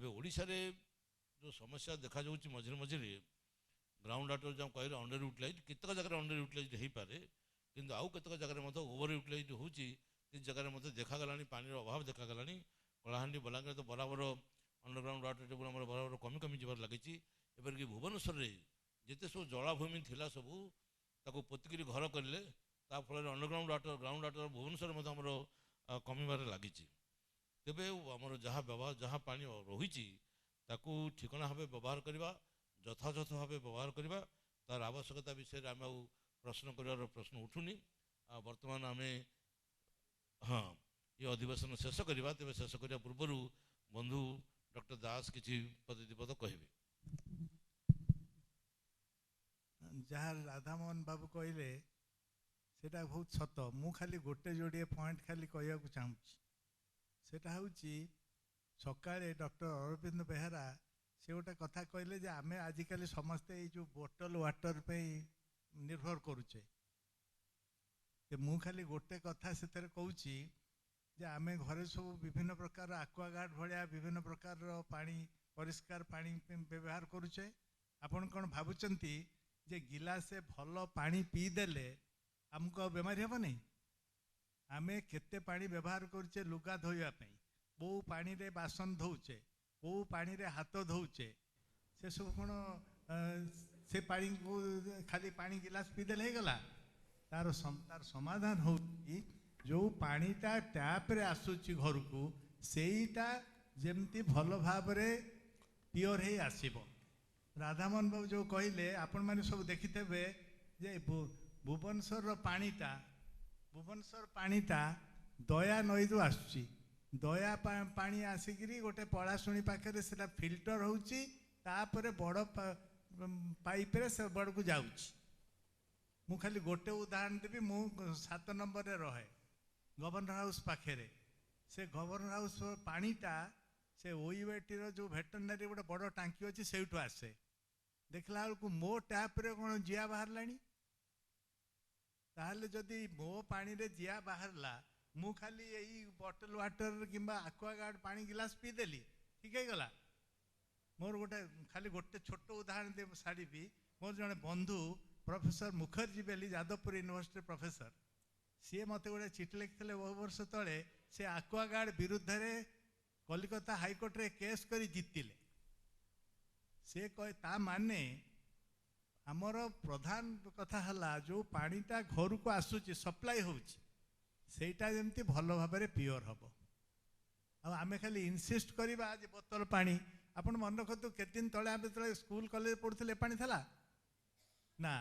तेबे ओडिशा रे जो समस्या देखा जाउछि मझिरे मझिरे ग्राउंड वाटर जो कहले अंडर यूटिलाइज केतक जगह अंडर यूटिलाइज हो पारे किंतु आउ केतक जगह मत ओवर यूटिलाइज होउछि किस जगह मत देखा गलानी पानी अभाव देखा गलानी कलाहांडी बलांगीर तो बराबर अंडरग्राउंड वाटर टेबल आम बराबर कमी कमी जबार लगी एपरिक भुवनेश्वर में जिते सब जलाभूमि थिला सबू ताको पोतिकी घर कले फल अंडरग्राउंड वाटर भुवनेश्वर में आमर कमिबार लगी तेबे आमर जहाँ व्यवहार जहाँ पानी रही ताकू ठिकना भाव व्यवहार करवा यथायथ भाव व्यवहार करवा तार आवश्यकता विषय आम प्रश्न कर प्रश्न उठुनी बर्तमान आम हाँ ये अधिवेशन शेष करवा तेज शेष करने पूर्व बंधु डॉक्टर दास किसी पद पद कहे जहाँ राधामोहन बाबू कहले सेटा बहुत सत मु खाली गोटे जोड़े पॉइंट खाली कहया चाहूँगी सेटा हूँ सकाळे डॉक्टर अरविंद बेहरा से गोटे कथा कहले जे आमे आजिकल समस्ते जो बोतल वाटर पे निर्भर करुचे मु खाली गोटे कथा से कहूँ जे आमे घरे सब विभिन्न प्रकार आक्वागार्ड भाया विभिन्न प्रकार पानी परिष्कार पानी व्यवहार करुचे आपण कौन भावुंती जे गिलासे भल पानी पीदेले आमको बेमारी हम नहीं आमे केते पानी व्यवहार करुचे लुगा धोइबा बो पानी रे बासन धोचे बो पानी रे हाथ धोचे से सब कौन से पानी को खाली पानी गिलास पीदेले हो गला तार समाधान हो जो पानीटा टैप रे आसुची घर को सेईटा जेमती भल भाव रे पियोर हे आसीबो राधामोहन बाबू जो कहले आपण माने सब देखिथेबे जे भुवनेश्वर पानीटा दया नई जो आसुची दया पानी आसिकी गोटे पलाशुणी पाखे से फिल्टर होउची तापरे बड़ पाइप रे से बड़ को जाउची मु खाली गोटे उदाहरण देवी मु 7 नंबर रे रहे गवर्नर हाउस पाखे से गवर्नर हाउस पानीटा से ओईवेटी जो भेटरनरी गोटे बड़ टांकी अच्छी से आसे देखला बेलू मो टैप रे कौन जिया बाहर ताहले जदि मो पानी रे जिया बाहरला मु खाली यही बॉटल वाटर किंबा आक्वागार्ड पानी गिलास पीदेली ठीक है गला मोर गोटे खाली गोटे छोट उदाहरण दे साड़ी मोर जड़े बंधु प्रोफेसर मुखर्जी बेली जादवपुर यूनिवर्सिटी प्रोफेसर सी मत गोटे चिठी लिखिले बहु वर्ष तले से आक्वागार्ड विरुद्ध रे कलिकता हाईकोर्ट रे केस करी जीतिले से कहे ता माने आमर प्रधान कथा हला जो पानीटा घर को आसुची सप्लाई होउची सेटा जेमती भल भाव में पियोर हम आमे खाली इनसिस्ट करवा जे बोतल पानी आपण मन रखु केते दिन तले आमे तले स्कूल कॉलेज पढ़ुले पानी थला ना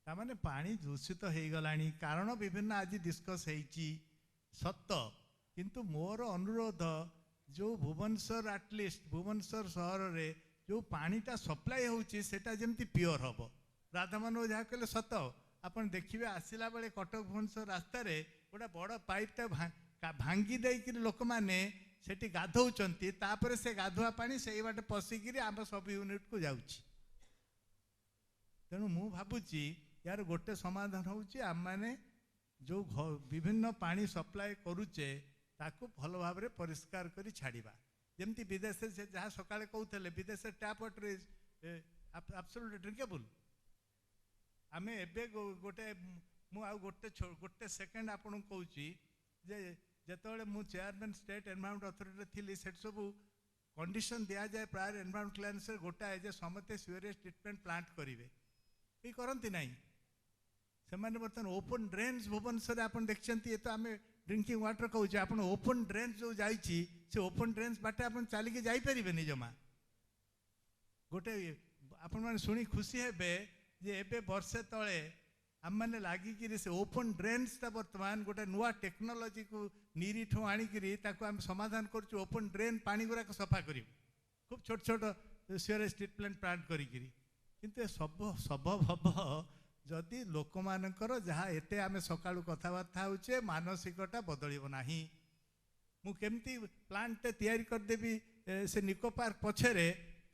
तामाने पानी दूषित हो गलानी कारण विभिन्न आज डिस्कस होइची सत्य किंतु मोर अनुरोध जो भुवनेश्वर एटलिस्ट भुवनेश्वर सहर रे जो पानीटा सप्लाई होउची सेटा जेमती पियोर हम राधामोहन जहाँ कहले सत आपन देखिए आसला बेले कटक भुवनेश्वर रास्ता रे गोटे बड़ पाइपटा भांगी देकी लोक मैंने सेठी गाधौचंती तापरे से गाधुआ पानी से बाटे पशिकी आम सब यूनिट को जाउची तेणु मु भावुची यार गोटे समाधान होउची आम माने जो विभिन्न पानी सप्लाई करुचे ताकू भल भाव में परिष्कार करी छाड़िबा जेमती विदेश से जहाँ सकाळे कहूले विदेश tap water is absolutely drinkable आमे एबे गोटे मु आ गोटे सेकेंड आपन कहूँ जे जेतबेले मु चेयरमैन स्टेट एनवायरनमेंट अथॉरिटी थी से सब कंडीशन दिया जाए प्रायर एनवायरनमेंट क्लियरेंस गोटाए जे समस्ते सीवरेज ट्रीटमेंट प्लांट करेंगे ये करती ना से बर्तमान ओपन ड्रेन्स भुवनेश्वर आप देखते ये तो आम ड्रिंकिंग वाटर कहूँ आप ओपन ड्रेन्स जो जाइए से ओपन ड्रेन्स बाटे आप चलिके जापरेनि जमा गोटे आपण मैंने शुणी खुशी हे जे एबे वर्षे तले आम मैंने लगिकी से ओपन ड्रेन्सटा बर्तमान गोटे नुआ टेक्नोलोजी को निरीठ आणिकी आम समाधान कर ओपन ड्रेन पानी गुराक सफा कर खूब छोट छोट सीवरेज ट्रीटमेंट प्लांट करी किंतु सब भव जदि लोक मानकर जहाँ एते आमे सकाळु कथबार्ता होचे मानसिकता बदलिबो नाही मु केमती प्लांट तैयारी कर देबी से निको पार्क पछरे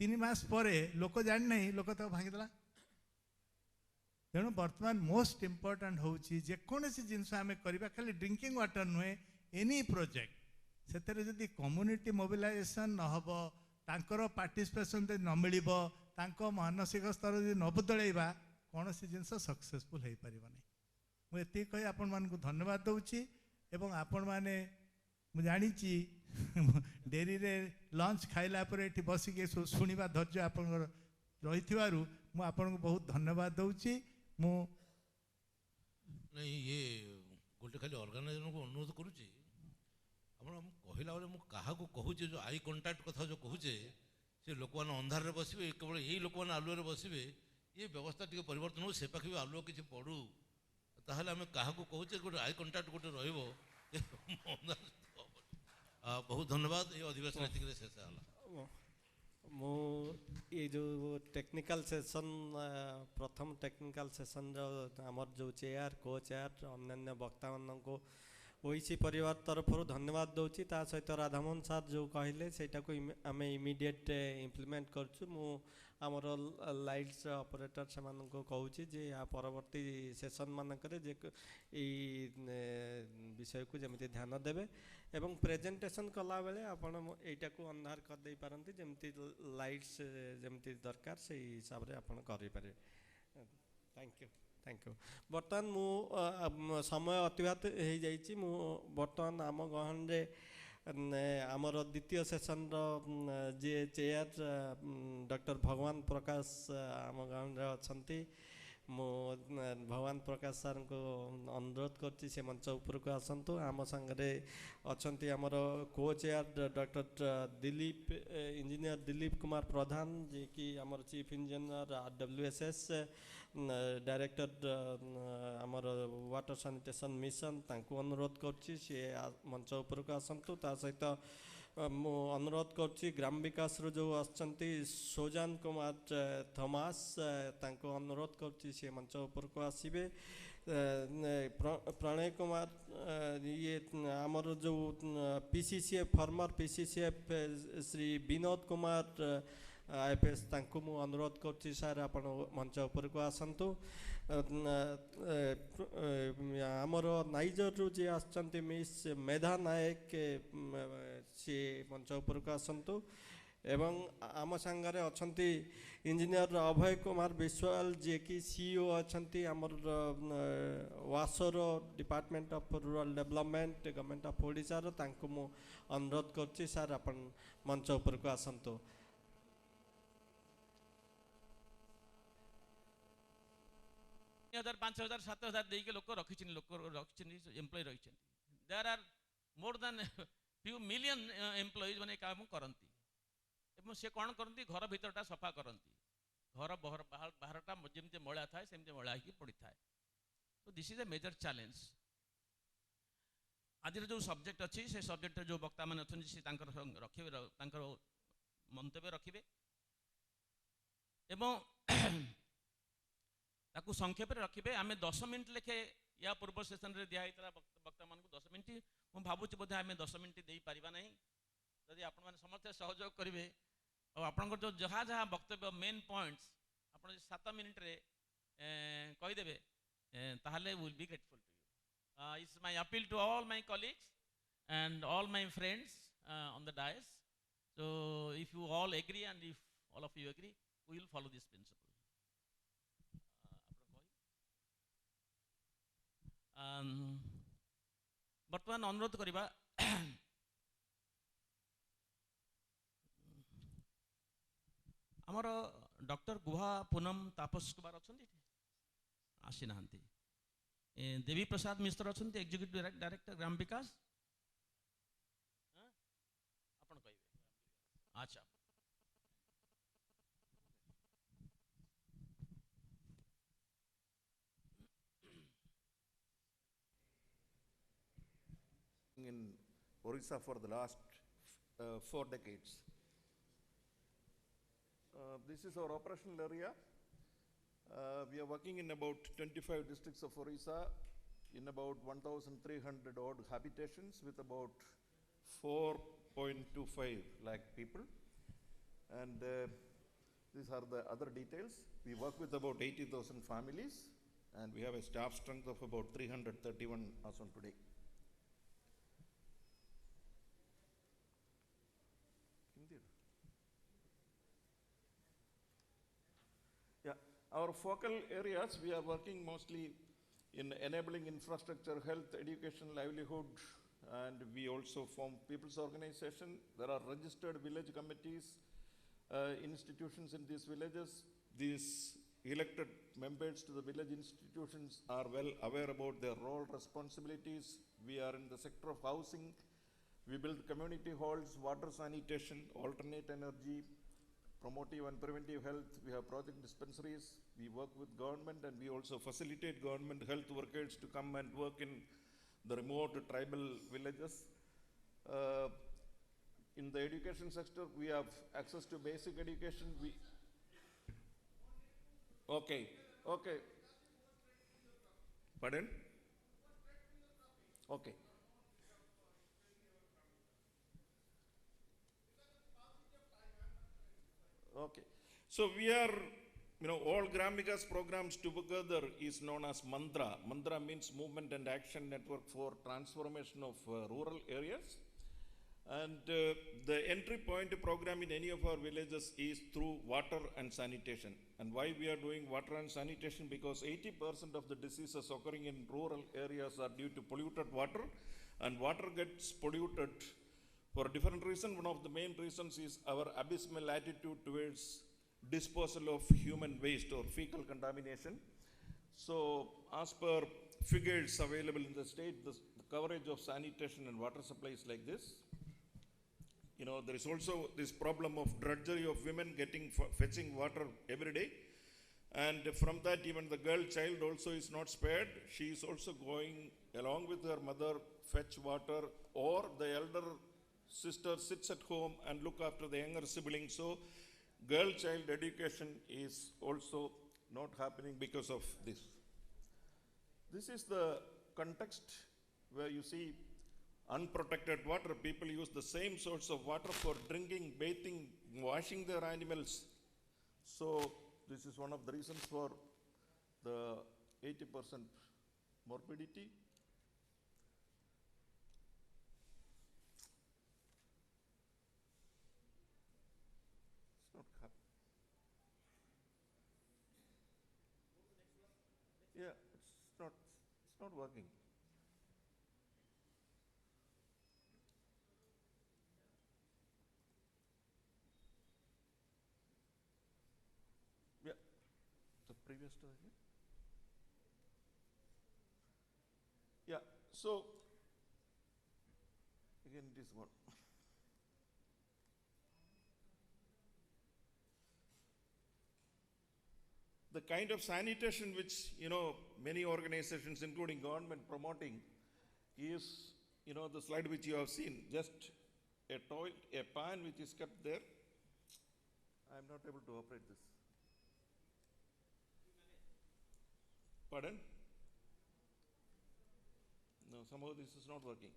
3 मास परे लोक जान नहीं लोक तो भांगीदेला तेणु बर्तमान मोस्ट इम्पोर्टाट होची जेकोसी जिनस आम करवा खाली ड्रिंकिंग वाटर नुहे एनी प्रोजेक्ट से जदि कम्युनिटी मोबिलाइजेशन न हबो तांकर पार्टिसिपेशन न मिलिब तांको मानसिक स्तर यदि न बदलैबा कौन सी जिनस सक्सेसफुल हो पार नहीं। मुझे कही आपण मानक धन्यवाद दूची एवं आपण माने मु जानी डेरी रे लंच खाइला पर एठी बसिके शुणा धैर्य आप रही मु आपन को बहुत धन्यवाद दूची। मु नहीं ये गोटे खाली ऑर्गेनाइजर को अनुरोध करुच्ची कहला बेले मुझे कहूचे जो आई कंटाक्ट कथा जो कहूचे से लोक मैंने अंधार में बसवे केवल यही लोक मैंने आलुआ बसवे ये व्यवस्था टी परिवर्तन हो से पाखे भी आलुआ किसी पड़ू ताहले आम क्या कहूचे गोटे आई कंटाक्ट गोटे रही बहुत धन्यवाद ये अधिवेशन एतिक शेष है। मु ये जो टेक्निकल सेशन प्रथम टेक्निकल सेशन आमर जो चेयर को चेयर अन्य वक्ता मान को ओईसी परिवार तरफ धन्यवाद दूची। ता सहित राधामोहन सार जो कहले सेटा को आम इमिडिएट इम्प्लीमेंट करछु। मु आमर लाइट्स ऑपरेटर से मान को कहूची जे या परवर्ती सेशन मानकरे जे विषय को जमिति ध्यान देबे एवं प्रेजेंटेशन कला बेले आपण एटा को अंधार कर दे पारंती जमिति लाइट्स जमिति दरकार से हिसाब रे आपण करि पारे। Thank you thank you. बर्तमान मु समय अतिबात हो जाइए मु बर्तमान आम गहन रे आमर द्वितीय सेशन जे चेयर डॉक्टर भगवान प्रकाश आम गहन रे अछंती मु भगवान प्रकाश सर को अनुरोध करछि से मंच ऊपर को आसंतु। आम संगे अछंती आमर co-chair doctor Dilip engineer Dilip Kumar Pradhan जे कि आमर चीफ इंजीनियर WSS डायरेक्टर आमर वाटर सैनिटेशन मिशन तांको अनुरोध करछि से मंच ऊपर को आसंतु। ता सहित मु अनुरोध करछि ग्राम विकास रो जो आछंती सोजान कुमार थॉमस तांको अनुरोध करछि से मंच ऊपर को आसीबे। प्रणय कुमार ये आमर जो PCCF farmer PCCF Shri Vinod Kumar IPS तांको मु अनुरोध करछि सर आपण मंच ऊपर को आसंतु। आमर नाइजर रू जे आछंती मिस मेधा नायक से मंच ऊपर को आसंतु एवं आम सांगरे अछंती इंजीनियर अभय कुमार विश्वाल जे कि CEO अछंती आमर वासर department of rural development government of Odisha रो तांको मु अनुरोध करछि सर आपण मंच ऊपर को आसंतु। 3000 5000 7000 देके लोक रखिछन एम्प्लॉय रहिछन। There are more than few million employees माने काम करंती एवं से कौन करती घर भीतरटा सफा करती घर बाहरटा जमती मळा थाए सेमती मळा ही पड़ी थाए। तो this is a major challenge. आज जो सब्जेक्ट अच्छी से सब्जेक्ट जो वक्ता मैंने अच्छे से रखिए मंतव्य रखिए एवं ताकू संक्षेप रखिए। आम 10 मिनट लेखे या पूर्व सेशन रे दिया वक्ता मान 10 मिनट मुझे भावुँ बोधे आम 10 मिनट दे पारिबा नहीं जदि आपण मैंने समस्ते सहयोग करेंगे और आपंकर जो जहाँ जहाँ वक्तव्य मेन पॉइंट्स आप 7 मिनट रे कहीदेवे ताहले will be grateful to you. It's my appeal to all my colleagues and all my friends on the dais. So if you all agree and if all of you agree we will follow this principle. बर्तमान अनुरोध करिबा आमर doctor Guha Poonam Tapas Kumar अच्छा आसी ना देवी प्रसाद मिश्र अच्छा executive director ग्राम विकास आपण कहिबे। अच्छा in Orissa for the last 4 decades. This is our operational area. We are working in about 25 districts of Orissa in about 1,300 odd habitations with about 4.25 lakh people. And these are the other details. We work with about 80,000 families and we have a staff strength of about 331 as on today. Our focal areas, we are working mostly in enabling infrastructure, health, education, livelihood, and we also form people's organization. There are registered village committees, institutions in these villages. These elected members to the village institutions are well aware about their role, responsibilities. We are in the sector of housing. We build community halls, water sanitation, alternate energy, promotive and preventive health. We have project dispensaries. We work with government, and we also facilitate government health workers to come and work in the remote tribal villages. In the education sector, we have access to basic education. Okay. Pardon? Okay. Okay. So we are, all Gram Vikas programs together is known as Mantra. Mantra means Movement and Action Network for Transformation of Rural Areas. And the entry point program in any of our villages is through water and sanitation. And why we are doing water and sanitation? Because 80% of the diseases occurring in rural areas are due to polluted water, and water gets polluted for a different reason. One of the main reasons is our abysmal attitude towards disposal of human waste or fecal contamination. So as per figures available in the state, the coverage of sanitation and water supply is like this. There is also this problem of drudgery of women fetching water every day. And from that, even the girl child also is not spared. She is also going along with her mother, fetch water, or the elder sister sits at home and look after the younger sibling. So girl child education is also not happening because of this. This is the context where you see unprotected water. People use the same source of water for drinking, bathing, washing their animals. So this is one of the reasons for the 80% morbidity. It's not happening. Yeah, it's not working. Yeah, the previous to that. Yeah, so again it is one. The kind of sanitation which many organizations, including government, promoting is the slide which you have seen. Just a pan which is kept there. I am not able to operate this. Pardon? No, somehow this is not working.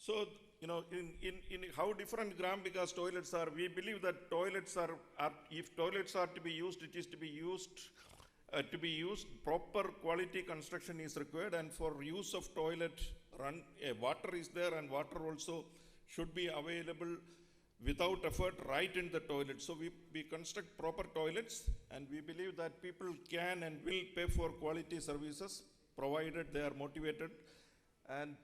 So, in how different Gram Vikas toilets are, we believe that toilets are if toilets are to be used, it is to be used, proper quality construction is required, and for use of toilet, water is there, and water also should be available without effort right in the toilet. So we construct proper toilets, and we believe that people can and will pay for quality services provided they are motivated. And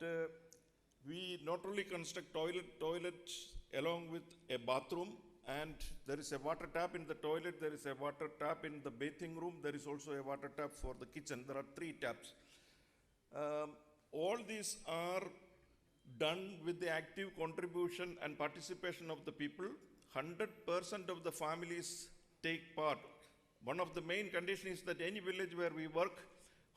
we not only construct toilets along with a bathroom, and there is a water tap in the toilet, there is a water tap in the bathing room, there is also a water tap for the kitchen. There are 3 taps. All these are done with the active contribution and participation of the people. 100% of the families take part. One of the main conditions is that any village where we work,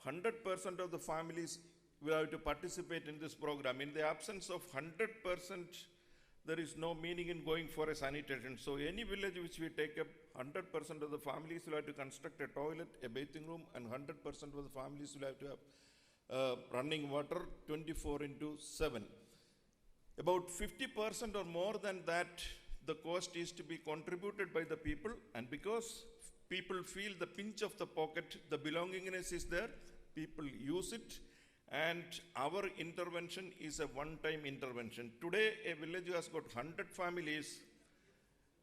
100% of the families will have to participate in this program. In the absence of 100%, there is no meaning in going for a sanitation. So any village which we take up, 100% of the families will have to construct a toilet, a bathing room, and 100% of the families will have to have running water 24/7. About 50% or more than that, the cost is to be contributed by the people, and because people feel the pinch of the pocket, the belongingness is there, people use it, and our intervention is a one-time intervention. Today, a village has got 100 families.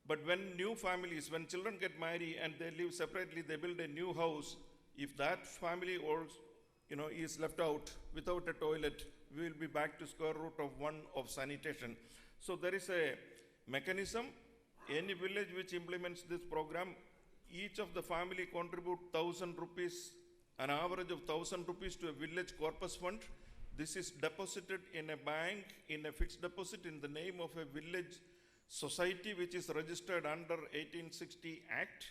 But when new families, when children get married and they live separately, they build a new house, if that family also, is left out without a toilet, we will be back to square root of 1 of sanitation. So there is a mechanism. Any village which implements this program, each of the family contribute 1,000 rupees, an average of 1,000 rupees to a village corpus fund. This is deposited in a bank, in a fixed deposit in the name of a village society which is registered under 1860 Act.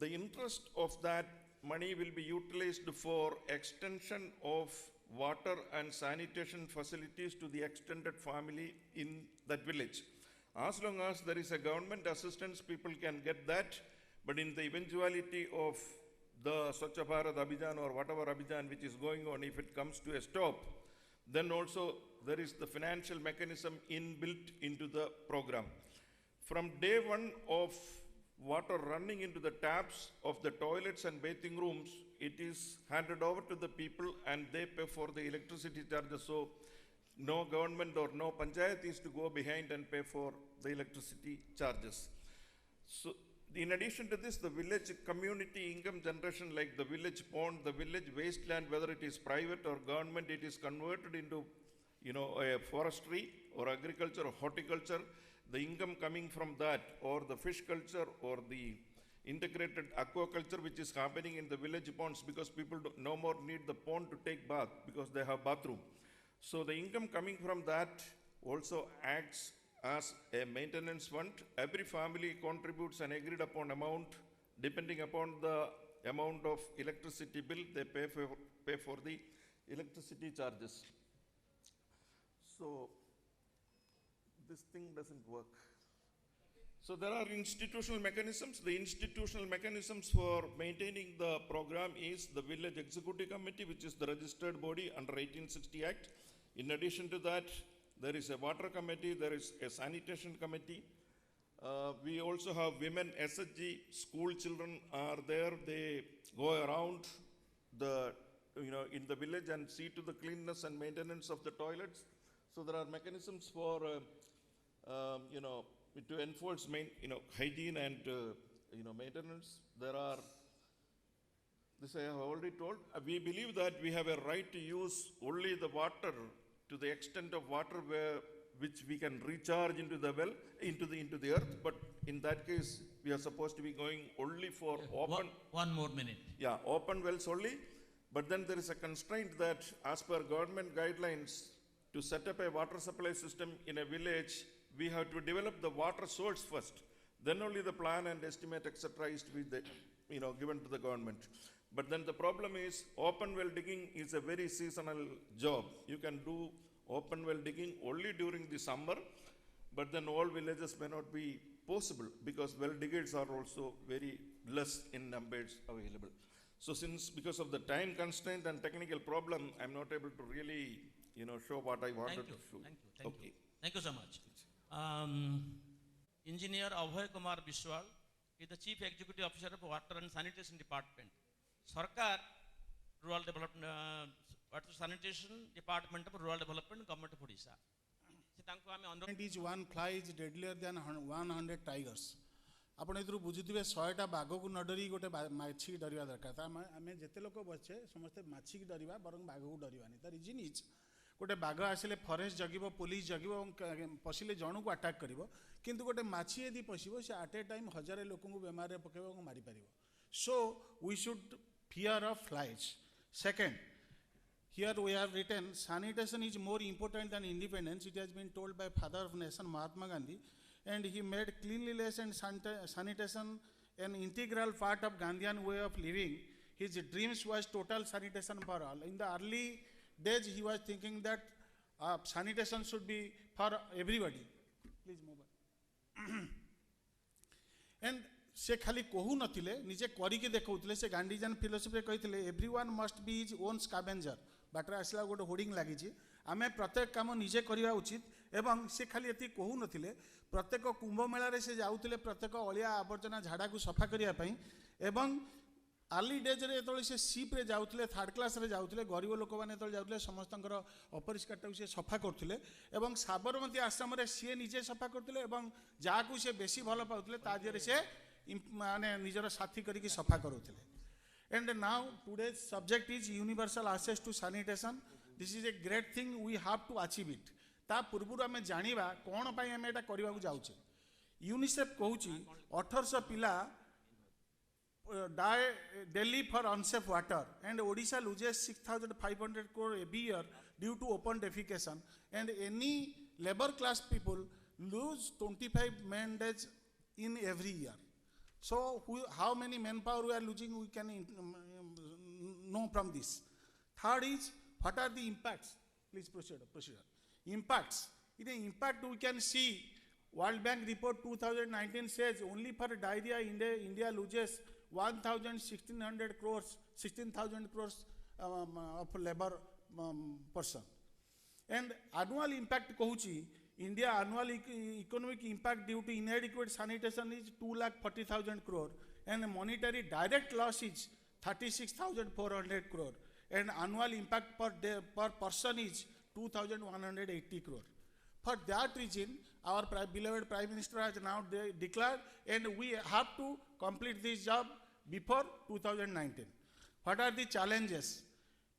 The interest of that money will be utilized for extension of water and sanitation facilities to the extended family in that village. As long as there is a government assistance, people can get that, but in the eventuality of the Swachh Bharat Abhijan or whatever Abhijan which is going on, if it comes to a stop, then also there is the financial mechanism inbuilt into the program. From day one of water running into the taps of the toilets and bathing rooms, it is handed over to the people and they pay for the electricity charges. So no government or no panchayat is to go behind and pay for the electricity charges. So in addition to this, the village community income generation, like the village pond, the village wasteland, whether it is private or government, it is converted into a forestry or agriculture or horticulture. The income coming from that, or the fish culture, or the integrated aquaculture which is happening in the village ponds, because people no more need the pond to take bath because they have bathroom. So the income coming from that also acts as a maintenance fund. Every family contributes an agreed upon amount. Depending upon the amount of electricity bill, they pay for the electricity charges. So this thing doesn't work. So there are institutional mechanisms. The institutional mechanisms for maintaining the program is the Village Executive Committee, which is the registered body under 1860 Act. In addition to that, there is a water committee, there is a sanitation committee. We also have women SHG, school children are there. They go around in the village and see to the cleanness and maintenance of the toilets. So there are mechanisms for to enforce hygiene and maintenance. There are, this I have already told. We believe that we have a right to use only the water to the extent of water which we can recharge into the well, into the earth. But in that case, we are supposed to be going only for open. One more minute. Yeah, open wells only. But then there is a constraint that, as per government guidelines, to set up a water supply system in a village, we have to develop the water source first. Then only the plan and estimate, etc., is to be given to the government. But then the problem is, open well digging is a very seasonal job. You can do open well digging only during the summer, but then all villages may not be possible because well diggers are also very less in numbers available. So because of the time constraint and technical problem, I'm not able to really show what I wanted to show. Thank you so much. Engineer Abhay Kumar Biswal is the Chief Executive Officer of Water and Sanitation Department. Sarkar Rural Development, Water Sanitation Department of Rural Development, Government of Odisha. Is one fly is deadlier than 100 tigers. ଆପଣ ଏଥିରୁ ବୁଝୁଥିବେ 100ଟା ବାଘକୁ ନ ଡରି ଗୋଟେ ମାଛିକି ଡରିବା ଦରକାର। ତା ଆମେ ଯେତେ ଲୋକ ବଛେ ସମସ୍ତେ ମାଛିକି ଡରିବା ବରଂ ବାଘକୁ ଡରିବାନି। ତା ରିଜିନ୍ ଇଜ୍ ଗୋଟେ ବାଘ ଆସିଲେ ଫରେଷ୍ଟ ଜଗିବ, ପୋଲିସ ଜଗିବ ଏବଂ ପଶିଲେ ଜଣକୁ ଆଟାକ୍ କରିବ, କିନ୍ତୁ ଗୋଟେ ମାଛି ଯଦି ପଶିବ ସେ ଆଟ୍ ଏ ଟାଇମ୍ 1000 ଲୋକଙ୍କୁ ବେମାରରେ ପକାଇବ ଏବଂ ମାରିପାରିବ। So we should fear of flies. Second, here we have written sanitation is more important than independence. It has been told by father of nation Mahatma Gandhi, and he made cleanliness and sanitation an integral part of Gandhian way of living. His dreams was total sanitation for all. In the early days, he was thinking that sanitation should be for everybody. Please move on. And से खाली कहू नथिले निजे करिके देखौथिले से Gandhian philosophy कहिथिले everyone must be his own scavenger बाटर आसला गोटे होर्डिंग लागिछि आमे प्रत्येक काम निजे करिवा उचित एवं से खाली एति कहू नथिले प्रत्येक कुंभ मेला रे से जाउथिले प्रत्येक अलिया आवर्जना झाड़ा को सफा करिया पई एवं आर्ली डेज जो से सीप्रे जाऊे थर्ड क्लास रे जाऊे गरीब लोक मैंने जाऊे समस्त अपरिष्कार से सफा करते साबरमती आश्रम सी निजे सफा करते जहाँ सी बेसी भल पाते ताजे से माने निजर साथी करके सफा करूले and now today subject is universal access to sanitation this is a great thing we have to achieve it ता पूर्व आम जाना कौन पाई आम एटा करबा जाऊे यूनिसेफ कहूँ 1800 पिला die daily for unsafe water and Odisha loses 6,500 crore every year due to open defecation and any labor class people lose 25 man days in every year. So how many manpower we are losing we can know from this. Third is what are the impacts? Please proceed. Impacts. In the impact we can see World Bank report 2019 says only for diarrhea India loses 1,600 crores, 16,000 crores of labor person. And annual impact kahuchi, India annual economic impact due to inadequate sanitation is 2,40,000 crore and monetary direct loss is 36,400 crore and annual impact per person is 2,180 crore. For that reason, our beloved Prime Minister has now declared and we have to complete this job before 2019. What are the challenges?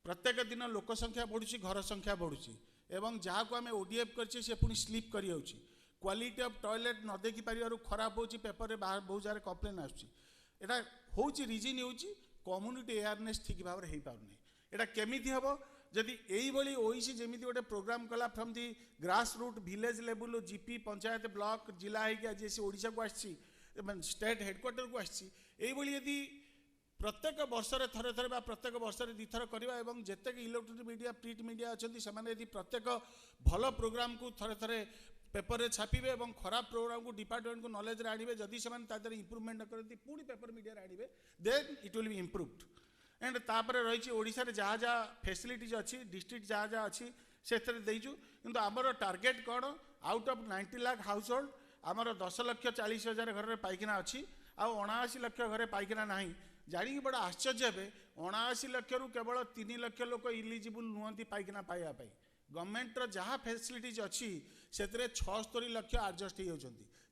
प्रत्येक दिन लोक संख्या बढ़ुची घर संख्या बढ़ुची एवं जहाँ को आम ओडीएफ कर स्लीप कर क्वालिटी ऑफ टॉयलेट न देखी पार खराब हो पेपर में बाहर बहुत सारे कंप्लेन आसटा हूँ रिजन हो कम्युनिटी अवेयरनेस ठीक भाव में हो पारना यहाँ केमी हम जदि यही ओईसी जमी गोटे प्रोग्राम कला from the grass root village level GP panchayat block जिला है आज ओडिशा को आसी स्टेट हेडक्वार्टर को आसी यदि प्रत्येक वर्ष थे थे प्रत्येक वर्ष दी थर करवा जिते इलेक्ट्रोनिक मीडिया प्रिंट मीडिया अच्छा से प्रत्येक भल प्रोग्राम को थे थे पेपर में छापे और खराब प्रोग्राम को डिपार्टमेंट को नॉलेज आने जदि से इम्प्रूवमेंट न करती पुणी पेपर मीडिया आने then it will be improved and तापर रही ओडिशा रे जहाँ जहाँ फैसिलिटीज अच्छी डिस्ट्रिक्ट जहाँ जहाँ अच्छी से देचु किंतु आमर टार्गेट कौन out of 90 lakh house hold आमर 10,40,000 घर में पाइखाना अच्छी आउ 79 लाख घर पाइखाना ना जाणी बड़ा आश्चर्य हे 79 लाख रु केवल 3 लाख लोक इलिजिबल नुहति पाइखाना पाइबापी गवर्नमेंट जहाँ फैसिलिटीज अच्छी से 76 लाख एडजस्ट हो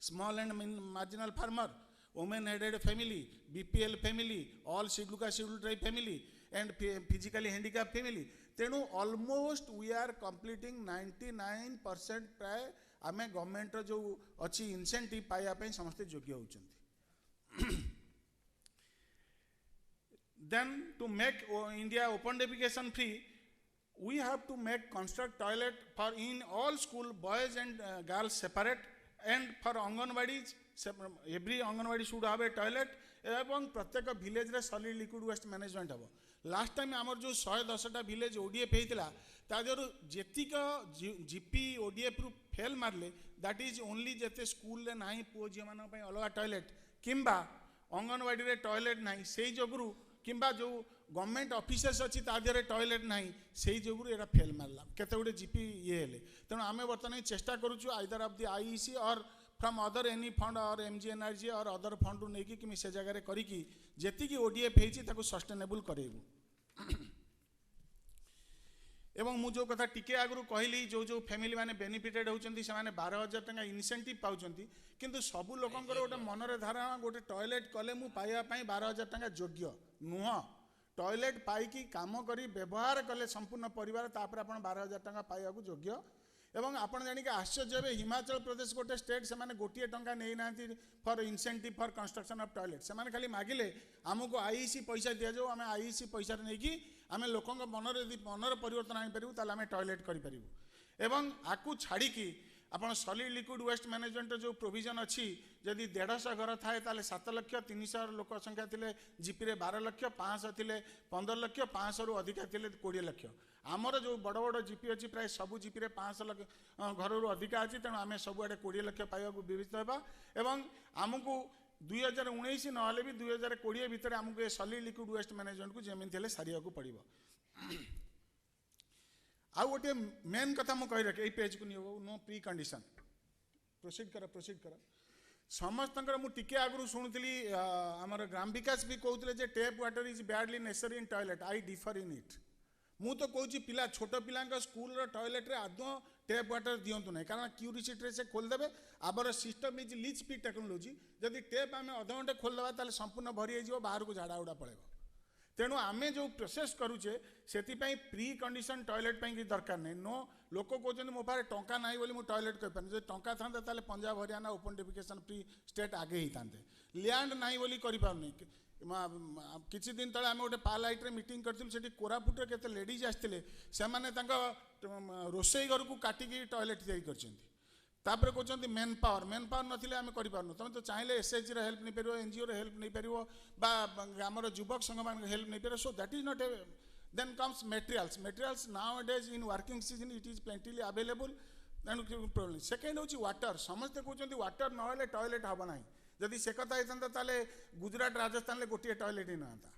small and marginal farmer women headed family, BPL family, all scheduled tribe family and physically handicapped family. तेणु almost we are completing 99% प्राय आम गवर्नमेंट जो अच्छी इंसेंटिव पाइबा समस्ते योग्य होती. Then to make India open defecation free, we have to make construct toilet for in all school boys and girls separate and for Anganwadis every Anganwadi should have a toilet एवं प्रत्येक village रे solid liquid waste management हम. Last time आमर जो 110टा village ODF होता तादर जेतिक GP ODF रु fail मारले that is only जेते स्कूल रे नाही पुओ झियो मान पई अलगा टॉयलेट किंबा अंगनवाड़ी रे टॉयलेट नाही सेही जोगुरु किंबा जो गवर्नमेंट ऑफिसेस अच्छी तादर टॉयलेट नाही सेही जोगुरु एरा फेल मारला केते गुडे जीपी ये हेले. तेणु आमे वर्तमान चेष्टा करूछु आइदर ऑफ द आईईसी और फ्रॉम अदर एनी फंड और एमजीएनआरजी और अदर फंड रु नेकी कि से जगह करी जेतिकी ओडीएफ हेची ताको सस्टेनेबल करेबु. एवं मु जो कथा टिके आगु कहली जो जो फैमिली माने बेनिफिटेड होचंती से माने 12,000 टका इनसेंटिव पाउचंती किंतु सबु लोकंकर गोटे मनरे धारणा गोटे टॉयलेट कले मु पाइबा पई 12,000 टका योग्य नुह. टॉयलेट पाइकी काम करी व्यवहार कले संपूर्ण परिवार तापर आपण 12,000 टका पाइबा को योग्य. एवं आपण जानिक आश्चर्य हे हिमाचल प्रदेश गोटे स्टेट से माने गोटे टंका नहीं ना for incentive for construction of toilet से माने खाली मागिले आमको आईईसी पैसा दिया जाओ आम आईईसी पैसा नहीं कि आम लोक मनर परिवर्तन आनी पारू ताले आम टॉयलेट करूँ. एवं आकु छाड़ी आपन सॉलिड लिक्विड वेस्ट मैनेजमेंट जो प्रोविजन अच्छी जदि 150 घर थाए ताले 7 लाख 300 लोक संख्या थिले जीपी रे 12 लाख 500 थिले 15 लाख 500 रु अधिका थिले 20 लाख. आमर जो बड़ बड़ जीपी अच्छी प्राय सबू जीपी रे 500 लाख घर रु अधिका अच्छी तेणु आम सबुआडे 20 लाख पाइबा विविध होगा. एवं आमको 2019 नहले भी 2020 भितर आमको ये सॉलिड लिक्विड वेस्ट मैनेजमेंट को जमीन थे सारिया को पड़ो. आउ गोटे मेन कथा मुझे कही रखे पेज को नहीं नो प्री कंडीशन प्रोसीड कर समस्तଙ୍କର ମୁଁ ଟିକେ ଆଗରୁ ଶୁଣୁଥିଲି ଆମର ଗ୍ରାମ ବିକାଶ ବି କହୁଥିଲେ ଯେ tap water is badly necessary in toilet I differ in it ମୁଁ ତ କହୁଛି ପିଲା ଛୋଟ ପିଲାଙ୍କ ସ୍କୁଲର ଟଏଲେଟ୍ରେ ଆଦୌ ଟେପ୍ ୱାଟର ଦିଅନ୍ତୁ ନାହିଁ କାରଣ କ୍ୟୁରିସିଟିରେ ସେ ଖୋଲିଦେବେ ଆମର system is Leach P technology ଯଦି ଟେପ୍ ଆମେ ଅଧଘଣ୍ଟେ ଖୋଲିଦେବା ତାହେଲେ ସମ୍ପୂର୍ଣ୍ଣ ଭରି ହେଇଯିବ ବାହାରକୁ ଝାଡ଼ା ଉଡ଼ା ପଳେଇବ ତେଣୁ ଆମେ ଯେଉଁ ପ୍ରୋସେସ୍ କରୁଛେ ସେଥିପାଇଁ ପ୍ରି କଣ୍ଡିସନ୍ ଟଏଲେଟ୍ ପାଇଁ କିଛି ଦରକାର ନାହିଁ नो लोक कहते मो पाखे टंका ना बोली टॉयलेट करें जो टंका था Punjab Haryana open defecation free state आगे ही था लैंड ना बोली करें किसी दिन तले आम गोटे पालाइट मीटिंग करें कोरापुट के लेडीज आसते रोसई घर को काटिकी टॉयलेट तापर कहते मेन पावर नथिले आम करूँ तुम तो चाहिए एसएचजी हेल्प नहीं पार एनजीओ हेल्प नहीं पार आम युवक संघ मान हेल्प नहीं पार so that is not a then comes materials nowadays in working season it is plentifully available then problem second hochi water samaste कहउछन्ती water न होले टॉयलेट हबो नाही जदि से कथा हेतंता ताले गुजरात राजस्थान ले गोटे टॉयलेट ही नहाता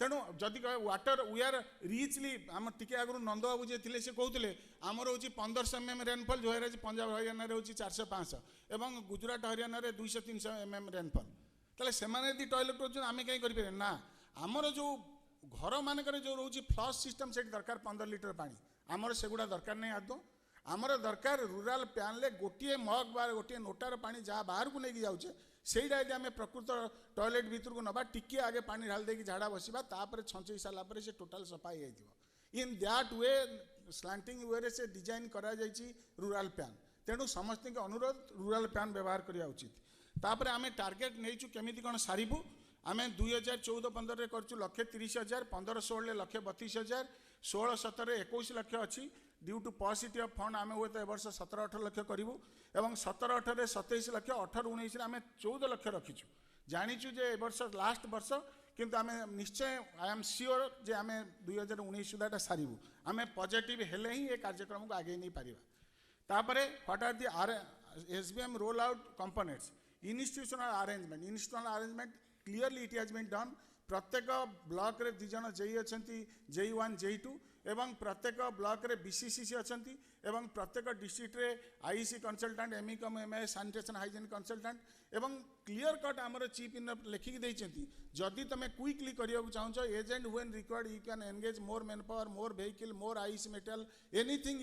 तेणु जदि वाटर वी आर रिचली आम टिके आगु नंद बाबू जे थिले से कहउतले आमर होची 1500 mm रेनफॉल जो है पंजाब हरियाणा रे होची 400 500 एवं गुजरात हरियाणा रे 200 300 mm रेनफॉल ताले सेमाने यदि टॉयलेट होछ आमे काई करि पारे ना आमर जो घर मानक जो रोचे फ्लश सिस्टम से दरकार 15 लीटर पानी आमर सेगुड़ा दरकार नहीं आदो आमर दरकार रूराल प्यान ले गोटे मग बा गोटे नोटार पानी जहाँ बाहर को लेकिन जाऊे सहीटा यदि आम प्रकृत टॉयलेट भीतर को नवा टिके आगे पानी ढाल देकी झाड़ा बसवा तापर छंचई सारापर से टोटाल सफा हो इन दैट वे स्लांटिंग वे से डिजाइन करा जाइछि रूराल प्यान तेणु समस्त अनुरोध रूराल प्यान व्यवहार करवा उचित तापर आम टार्गेट नहीं केमी कौन सारू आम 2014-15 कर 1,30,000 15-16 1,32,000 16-17 21 लाख अच्छी due to paucity of fund आम हुए तो वर्ष 17-18 लाख करूँ और 17-18 27 लाख 18-19 आम 14 लाख रखीचु जानीचु जे वर्ष लास्ट वर्ष किंतु आम निश्चय आई एम श्योर जे आम 2019 सुधा सारू आम पॉजिटिव हेले ही ये कार्यक्रम को आगे नहीं पारिबा तापरे what are the SBM roll out components institutional arrangement clearly it has been done प्रत्येक ब्लॉक रे 2 जन जेई अछंती जेई 1 जेई 2 एवं प्रत्येक ब्लॉक रे बीसीसीसी अछंती एवं प्रत्येक डिस्ट्रिक्ट रे आईसी कंसल्टेंट एमईकम एमए सैनिटेशन हाइजीन कंसल्टेंट एवं क्लियर कट आमर चीफ इन लिखिक देइछंती जदि तमे क्विकली करिया चाहछ agent when required you can engage more manpower more vehicle more IC metal anything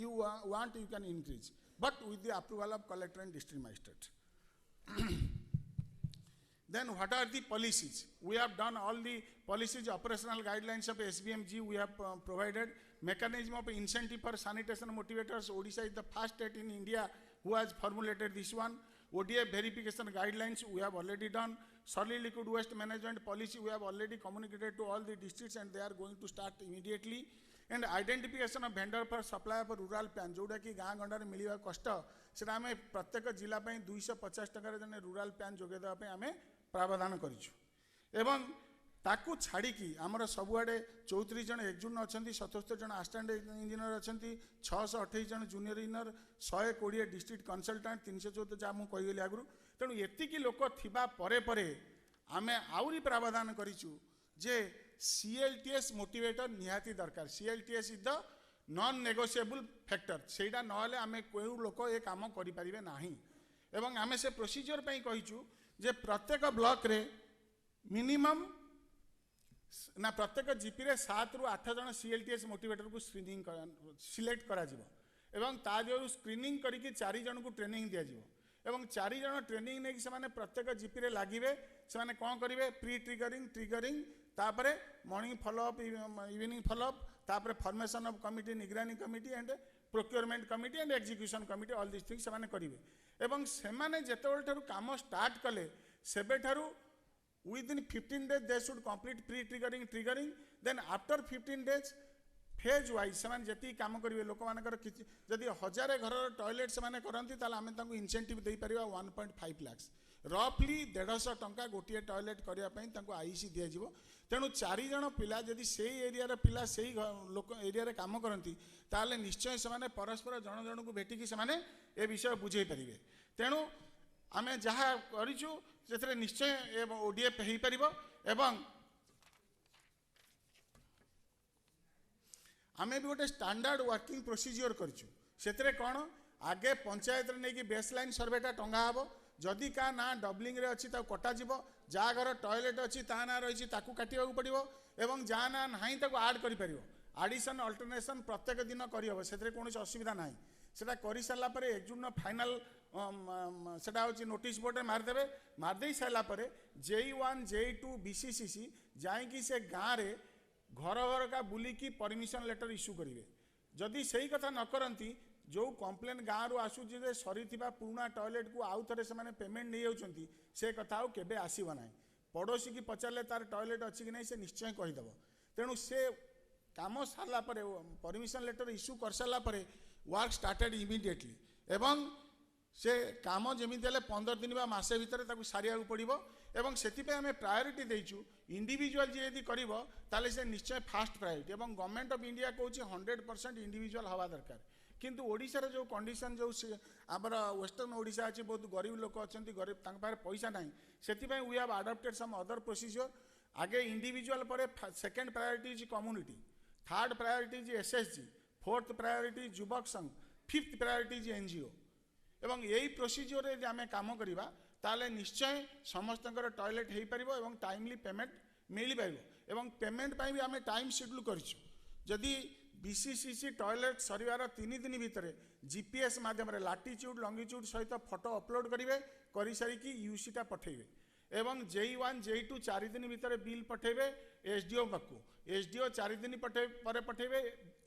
you want you can increase but with the approval of collector and district magistrate Then what are the policies? We have done all the policies, operational guidelines of SBMG we have provided. Mechanism of incentive for sanitation motivators. Odisha is the first state in India who has formulated this one. ODF verification guidelines we have already done. Solid liquid waste management policy we have already communicated to all the districts and they are going to start immediately. And identification of vendor for supply of rural plan जोटा कि गाँ गंडार मिलवा कष्ट से आम प्रत्येक जिला 250 टकर जन रूराल प्लान जोगे देवाई आम प्रावधान करूँ एवं ताकू छाड़ी आमर सबुआड़े 34 जन एक्जुन अच्छा 77 जन आसिस्टेंट इंजीनियर अच्छा 628 जन जूनियर इंजीनियर 120 डिस्ट्रिक्ट कंसल्टेंट 314 जहाँ मुझे कहीगली आगु तेणु एतिकी लोक थिबा परे परे आमे आउरी प्रावधान करिचु जे CLTS मोटिवेटर निहाती दरकार CLTS is the non negotiable factor सेटा नहले आमे कोई लोक ए काम करि परिबे नाही एवं आमे से प्रोसीजर पई कहिचु जे प्रत्येक ब्लॉक रे मिनिमम ना प्रत्येक जीपी रे 7 रु 8 जन CLTS मोटिवेटर को स्क्रीनिंग सिलेक्ट करा जिवो एवं ता जो स्क्रीनिंग करिके 4 जन को ट्रेनिंग दिया जिवो एवं 4 जन ट्रेनिंग ने से माने प्रत्येक जीपी रे लागिवे से माने कोन करिवे प्री ट्रिगरिंग तापरे मॉर्निंग फॉलोअप इवनिंग फॉलोअप तापरे फॉर्मेशन ऑफ कमिटी निगरानी committee and procurement committee and execution committee all this things से करिवे एवं से माने जेतेबेल ठारू काम स्टार्ट कले सेबे ठारू within 15 days they should complete triggering then after 15 days phase wise से जी कम करेंगे लोक मानकर जदि 1000 घर टॉयलेट से करती आम इनसेंटिव दे पार 1.5 लाख रफली 150 टंका गोटे टॉयलेट करने आईसी दिज्व तेणु 4 जन पिला जदि से एरिया पिला से लोक एरिया काम करती ताले निश्चय से परस्पर जन जन को भेटिकी से विषय बुझे पारे तेणु आम जहाँ करूँ से निश्चय ODF हो पार एवं आमे भी गोटे स्टैंडर्ड वर्किंग प्रोसीजर करूँ से कौन आगे पंचायत नहीं कि बेसलाइन सर्वेटा टंगा हे जदि का ना डबलिंग रे अच्छी ताको कटा जीवो जा घर टॉयलेट अच्छी ता ना रही ताकू काटिबाकू पड़िबो एवं जा ना नाही ताको ऐड करि परिबो एडिशन अल्टरनेशन प्रत्येक दिन करहब से कौन असुविधा ना सेटा कर सारा पर एकजुन फाइनाल सेटा होची नोटिस बोर्ड मारदेवे मारदे सारा पर JE1 JE2 BCCC जाइकी से गाँव रे घर घर का बुलिकी परमिशन लेटर इश्यू करेंगे जदि सही कथा न करती जो कंप्लेन गाँव रू आसूची जे सरी पुराना टॉयलेट को आउ थे से पेमेंट नहीं जाऊँच से कथा आउ केबे आसीब ना पड़ोसी की पचारे तार टॉयलेट अच्छी कि नहीं से निश्चय कहीदेव तेणु से काम सारा पर परमिशन लेटर इश्यू कर सारा पर वर्क स्टार्टेड इमिडिएटली एवं से काम जमी 15 दिन बा मासे भितर सारिया पड़ो एवं से आम प्रायोरीटी देचु इंडिविजुअल जी यदि कर से निश्चय फास्ट प्रायोरीटी एवं गवर्नमेंट ऑफ इंडिया कहूँ 100% इंडिविजुअल हवा दरकार किंतु ओडिशार जो कंडीशन जो आमर वेस्टर्न ओडिशा अच्छी बहुत गरीब लोक अच्छा गरीब पाखे पैसा ना से we have adopted some other procedure आगे इंडिविजुअल पर second priority is community third priority is SSG fourth priority युवक संघ फिफ्थ प्रायोरीटी इज NGO एवं यही प्रोसीजर आम काम करवा ताले निश्चय समस्त टॉयलेट हो पार और टाइमली पेमेंट मिल पार एवं पेमेंट भी आम टाइम शेड्यूल करी BCCC टॉयलेट सरिवार 3 दिन भितर GPS माध्यम लाटिट्यूड लंगिट्यूड सहित फोटो अपलोड करेंगे कर सारिकी UCटा पठेबे एवं JE1 JE2 4 दिन भितर बिल पठेबे SDO पाखु SDO 4 दिन पर पठेबे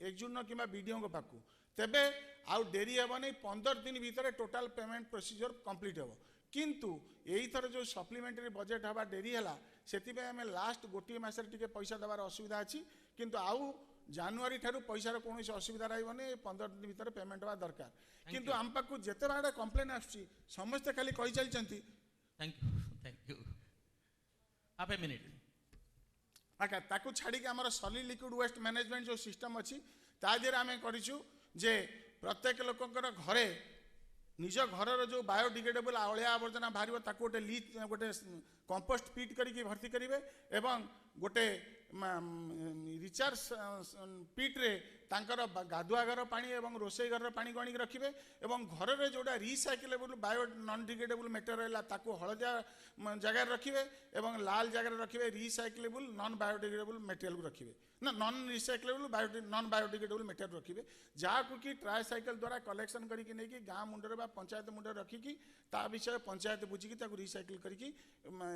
एक्जुन कि BDO पाखु तेबे आउ डेरी हेब नहीं 15 दिन भितर टोटाल पेमेंट प्रोसीजर कंप्लीट हेब किंतु यही थर जो सप्लीमेंटरी बजेट हवा डेरी है से आम लास्ट गोटे मस पैसा देवार असुविधा अच्छी किंतु आउ जानुआरी ठारू पैसार कौन असुविधा रही 15 दिन भितर पेमेंट हवा दरकार किंतु आम पाखु जिते बार कंप्लेन आसुची समस्ते खाली कही चलती thank you half A minute आका ताकू छाड़ी आमर सॉलिड लिक्विड वेस्ट मैनेजमेंट जो सिस्टम अच्छी ता देहरे आम करूँ जे प्रत्येक लोकंकर घरे निज घर जो बायोडिग्रेडेबल अलिया आवर्जना बाहर ताकू गोटे लीच गोटे कंपोस्ट पिट करके भर्ती करेंगे एवं गोटे रिचार्ज पिट रे तांकर गाधुआ घर पानी एवं रोसई घर पानी गणी रखिए एवं घर रे जोड़ा recyclable bio non degradable material ताकू हलदिया जगह रखिए एवं लाल जगह रखिए रिसाइक्लेबल नॉन बायोडिग्रेडेबल मेटेरियल रखिए ना non recyclable non biodegradable material रखिए जहाँ कि ट्राईसाइकेल द्वारा कलेक्शन करके नहीं गाँ मुंडे पंचायत मुंडे रखिकी ता विषय पंचायत बुझिकी रिसाइकिल करके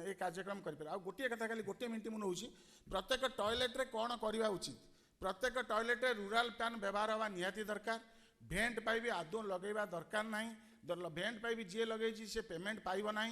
ये कार्यक्रम करें आ गोटे कथा खाली गोटे मिनट मुझे प्रत्येक टॉयलेट रे कौन करवा उचित प्रत्येक टॉयलेट रूराल फैन व्यवहार हवा निहाती दरकार भेंट पाइबी आदौ लगेवा दरकार ना भेंट पाइबी जी लगे से पेमेंट पाइब ना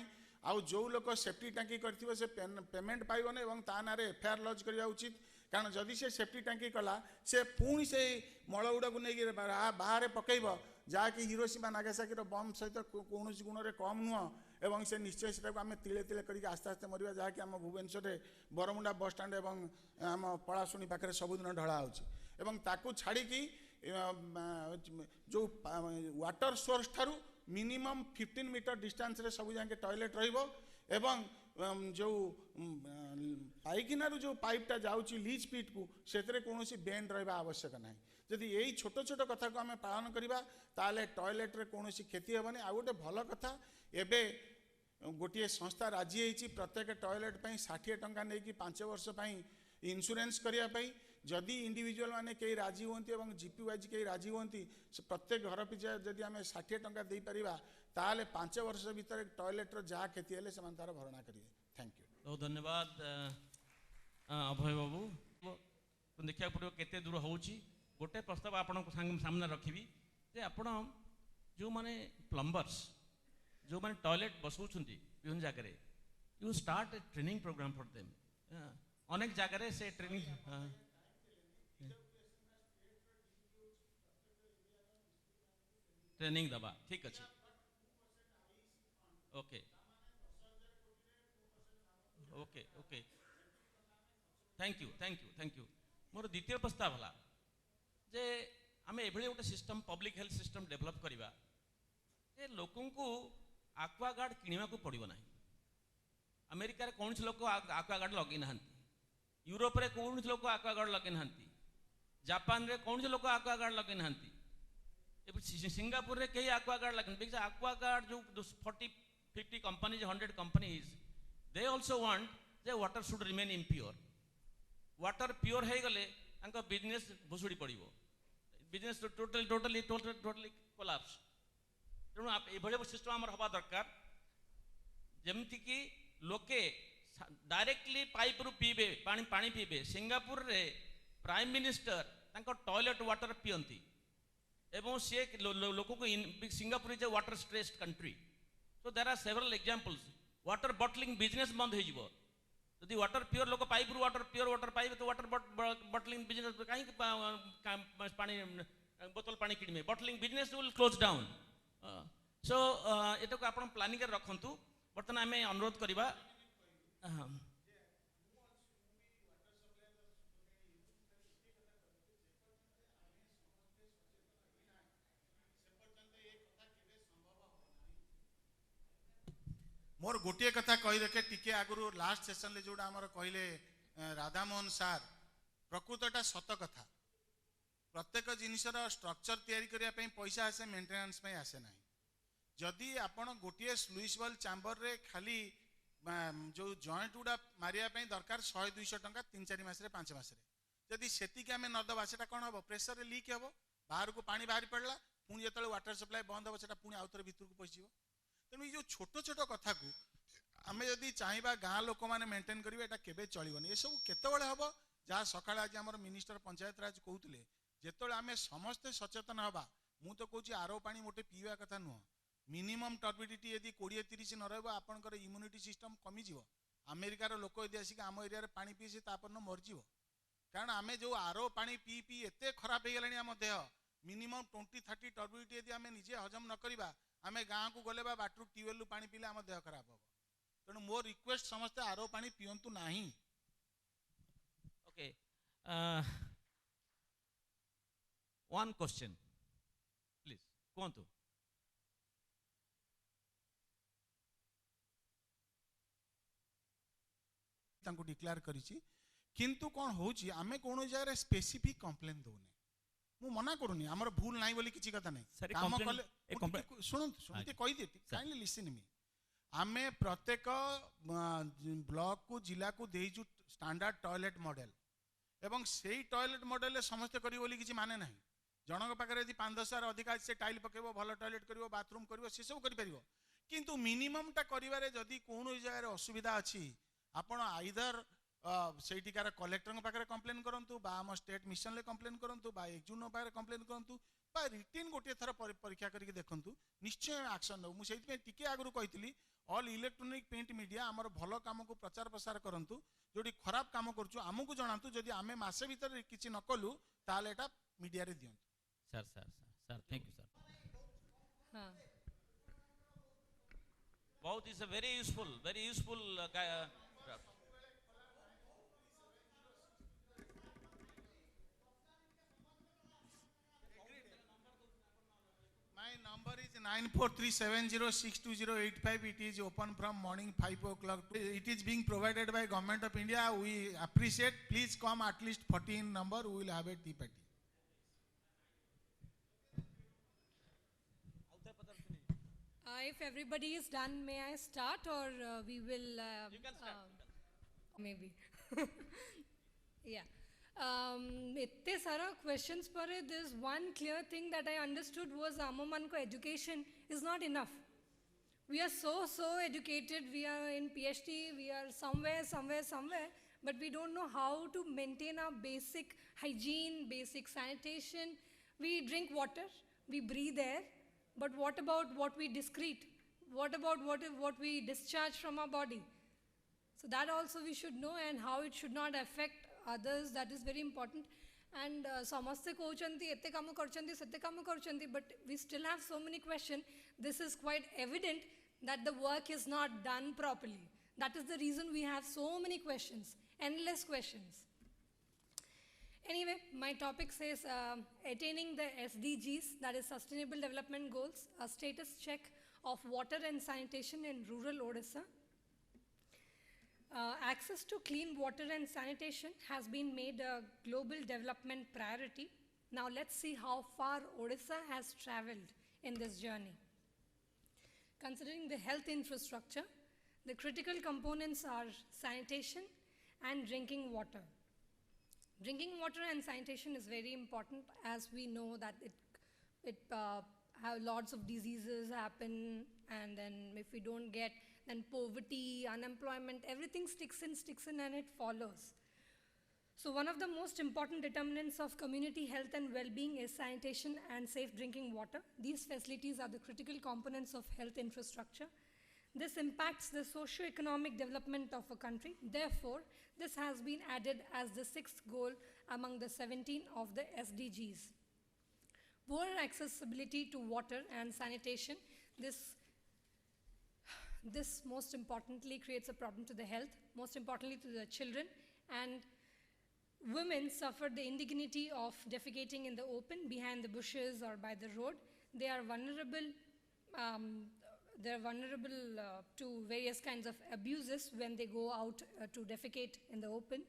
आउ जो लोक सेफ्टी टांकी कर से पेमेंट पाइबन और ता ना FIR लॉन्च करवा उचित कारण जदि से सेफ्टी टांकी कला से पुणी से मल गुड़ा को लेकिन बाहर पकईब जहाँकि हिरोशिमा नागासाकी बम सहित कौन गुण में कम नुह एवं से निश्चय से आम तिले तिले करके आस्ते आस्ते मरवा जहाँकि आम भुवनेश्वर में बरमुंडा बस स्टाण्ड एवं आम पलाशुणी पाखे सबुदिन ढला हो छाड़ी जो वाटर सोर्स ठारू मिनिमम 15 मीटर डिस्टेंस रे सब जाके टॉयलेट रहिबो एवं जो पाइकिनारू जो पाइपटा जाऊँगी लीच पिट को से कौन बेंड रहा आवश्यक ना जदि यही छोट छोट कथा को आम पालन करवा ताले टॉयलेट रे कौन क्षति हेबनी आ गोटे भल कथा एबे गोटे संस्था राजी होती प्रत्येक टॉयलेट 60 टंका नहीं 5 वर्ष इंश्योरेंस करने जदि इंडिविजुअल माने कई राजी होती और जीपी वाइज कई राजी होती प्रत्येक घर पिछा जदि आम 60 टंका दे पारिबा ताले 5 वर्ष भीतर टॉयलेट जहाँ क्षति है से तार भरणा करेंगे थैंक यू बहुत धन्यवाद अभय बाबू देखा पड़ो केते दूर होची गोटे प्रस्ताव आपण सामने रखी जे आपण जो माने प्लम्बर्स जो माने टॉयलेट बसौछंती विभिन्न जगह you start a training programme for them अनेक जगह से ट्रेनिंग ट्रेनिंग दबा ठीक अच्छे okay okay okay thank you मोर द्वितीय प्रस्ताव है जे आम एभली गोटे system public health system develop करवा जे लोकं को आक्वागार्ड किणवा को पड़ो ना अमेरिका रे कौन लोक आक्वागार्ड लगे ना यूरोप रे कौन लोक आक्वागार्ड लगे ना जापान रे कौन लोक आक्वागार्ड लगे ना सिंगापुर रे कई आक्वागार्ड लगे आक्वागार्ड जो 40 50 companies, 100 companies, they also want the water should remain impure. Water pure है गले, अंका business भुसुड़ी पड़ीबो. Business totally collapse. तेणु आप एभले सिस्टम आमर हवा दरकार जेमती कि लोके डायरेक्टली पाइप रु पीबे पानी पीबे. सिंगापुर रे प्राइम मिनिस्टर तांको टॉयलेट वाटर पियंती एवं से लोक को Singapore is a water stressed country. So there are several examples. Water bottling business बंद हो जिवो. यदि वाटर प्योर लोक पाइप रु वाटर प्योर वाटर पाइबे तो वाटर बॉटलिंग बिजनेस कहीं पानी बोतल पानी किणवे bottling business will close down. So एटा को आपण प्लानिंग रखंतु. बर्तमान आम अनुरोध करवा मोर गोटे कथा कही रखे टिके आगु लास्ट सेशन ले जोड़ा आमर कहले राधामोहन सार प्रकृतटा सत कथा. प्रत्येक जिनसर स्ट्रक्चर तैयारी करिया पई पैसा आसे मेंटेनेंस पई आसे नाही. जदि आपण गोटे स्लुइस वाल चैम्बर रे खाली जो जॉइंट गुड़ा मारिया पई दरकार 100-200 टंका 3-4 मास रे 5 मास रे जदि सेति के हमें न दबा सेटा कोन हबो प्रेशर रे लीक हबो बाहर को पानी बाहर पड़ला पुणी जेतले वाटर सप्लाई बंद हबो सेटा पुणी आउतर भीतर को पसिबो. तेणु ये जो छोट छोट कथा को आम जदि चाहिए गाँ लोक मैंने मेंटेन करेंगे एटा केबे चलिबनी. ये सब केतबेले हबो जहाँ सकाळ आज आमर मिनिस्टर पंचायत राज कहते जेतबेले आमे समस्ते सचेतन हबा. मु तो कहूँ आरो पानी मोटे पीवा कथा नुह. मिनिमम टर्बिडिटी यदि 20-30 न रहिबो आपनकर इम्यूनिटी सिस्टम कमी जीवो. अमेरिकार लोक यदि आसिक आम एरिया रे पानी पी से तापर न मरजीवो. कारण आमे जो आरो पानी पी पी एते खराब हो गलानी आम देह. मिनिमम 20-30 टर्बिडिटी यदि आमे निजे हजम न करिबा आमे गाँ को गले बा बाटरू ट्यूबवेल पानी पीले आम देह खराब हम. तेणु मोर रिक्वेस्ट समस्ते आरो पानी पियंतु नाही. ओके वन क्वेश्चन प्लीज कहतु. तांको डिक्लेयर करिछि किंतु कोन होछि आमे कोनो जगह स्पेसिफिक कंप्लेन दोने. मु मना करूनी हमर भूल नाही बोली किछि कथा नाही. काम कले सुनंतु सुनते कहि दे काइंडली लिसन मी. आमे प्रत्येक ब्लॉक को जिला को देइजु स्टैंडर्ड टॉयलेट मॉडल एवं सेही टॉयलेट मॉडल रे समस्त करी बोली किछि माने नाही. जनक पाखरे यदि 5-10 अधिक से टाइल पकेबो भलो टॉयलेट करिवो बाथरूम करिवो से सब करि परिवो. किंतु मिनिमम टा करिवारे जदि कोनो जगह असुविधा अछि आपण आइदर सेटिकार कलेक्टर पाखे कंप्लेन करंतु बा आम स्टेट मिशन ले कंप्लेन करंतु बा एक्जून पाखे कंप्लेन करंतु बा रिटिन गोटे थर परीक्षा करके देखंतु निश्चय एक्शन नो. मु सेति टिके आगु कहितली ऑल इलेक्ट्रॉनिक प्रिंट मीडिया आमर भलो काम को प्रचार प्रसार करंतु. जोडी खराब काम करछु आमको जणांतु. जदि आमे मासे भीतर किछि न कलु ताले एटा मीडिया रे दियंतु. Sir sir sir sir thank you sir. हाँ बहुत is a very useful My number is 9437062085. It is open from morning 5 o'clock. It is being provided by Government of India. We appreciate. Please come at least 14 number. We will have a tea party. if everybody is done, may I start or we will? You can start. Maybe. Yeah. इतने सारा questions पर there's one clear thing that I understood was आमोमन को education is not enough. We are so educated, we are in PhD, we are somewhere, but we don't know how to maintain our basic hygiene, basic sanitation. We drink water, we breathe air, but what about what we excrete? What about what we discharge from our body? So that also we should know, and how it should not affect others, that is very important. And samaste kohchanti, ette kamu karchanti, sette kamu karchanti, but we still have so many questions. This is quite evident that the work is not done properly. That is the reason we have so many questions, endless questions. Anyway, my topic says attaining the SDGs, that is Sustainable Development Goals, a status check of water and sanitation in rural Odisha. Access to clean water and sanitation has been made a global development priority. Now let's see how far Odisha has traveled in this journey. considering the health infrastructure, the critical components are sanitation and drinking water. Drinking water and sanitation is very important, as we know that it have lots of diseases happen, and then if we don't get, then poverty, unemployment, everything sticks in and it follows. So one of the most important determinants of community health and well-being is sanitation and safe drinking water. These facilities are the critical components of health infrastructure. This impacts the socio-economic development of a country. Therefore, this has been added as the 6th goal among the 17 of the SDGs. Poor accessibility to water and sanitation, this most importantly creates a problem to the health, most importantly to the children, and women suffer the indignity of defecating in the open, behind the bushes or by the road. They are vulnerable to various kinds of abuses when they go out to defecate in the open.